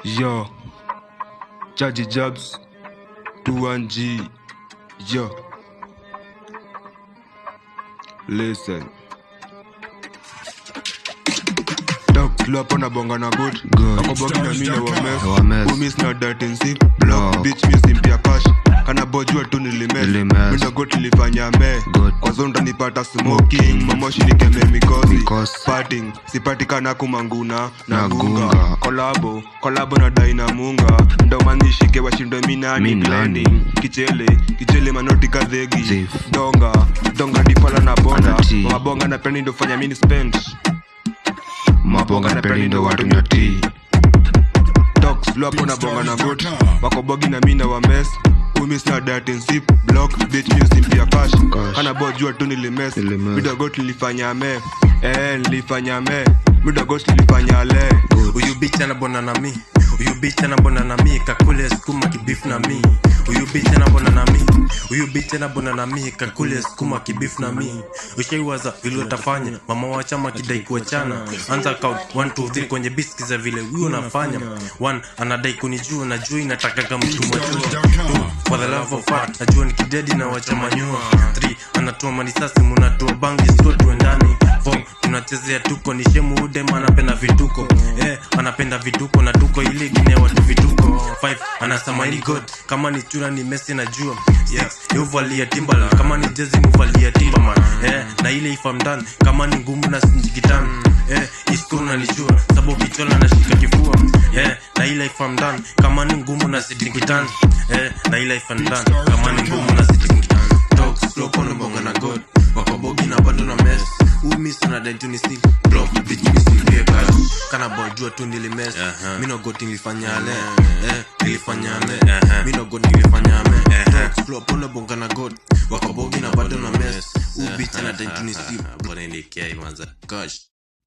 Yo, Chaji Jabs, 21G, yo. Listen. Look on a bonga na good. Ako bogi na mina wa mess. Umis na datency. Block bitch mi simpia cash. Kana bojua tu nilimes. Mina got nilifanya me. Kwa zonda nipata smoking. Mamoshi nikeme mikosi. Parting, sipati kana kumanguna na gunga. Kolabo na dai na munga. Ndo manishike washindwe mina ni blending. Kichele manoti kadhegi. Donga dipala na bonga. Mabonga na peni ndo fanya mini spend. Mabonga na peni ndo watu nyoti. Dogs flow up on a bonga na good. Wako bogi na mina wa mess. Umis na dat and zip. Block bitch music pia cash. Kana bojua tu nilimes. Midogot nilifanya me. Nilifanya me. Midogot nilifanya le. Uyu bitch anabona na mi. Uyu bitch anabona na mi. Kakule skuma kibif na mi. Uyu bitch anabona na mi. Uyu bitch anabona na mi. Kakule skuma kibif na mi. Ushaiwaza vile utafanya. Mama wa chama kidai kuachana. Anza count 1 2 3 kwenye biski za vile huyo unafanya. 1 anadai kunijua na juu inataka kama mtu mwachua. 2 for the love of art najua nikidedi na wachamanyua. 3 anatoa manisasi munatoa bangi sio tuendani. 4 tunachezea tuko ni shemu udem anapenda vituko. Anapenda vituko na tuko ile gine watu vituko. 5 anasema ni god kama ni chura ni Messi najua. 6 yuvalia Timberland kama ni Jay-Z muvalia Timberman. Na ile if I'm done kama ni ngumu na sinjikitan. Isko nalijua sababu kichola na shika kifua. Na ile if I'm done kama ni ngumu na sinjikitan. Na ile if I'm done kama ni ngumu na sinjikitan. Dogs flow on bonga na god wako bogi na bando na mess. Umis na dent ni still block bitch mi simpia cash. Kana bojua tu nilimes. Mino got nilifanya le. Nilifanya le. Mino got nilifanya me. Dogs flow on bonga na god wako bogi na bando na mess. Ubitch na dent ni still bora nilikia imanza gosh.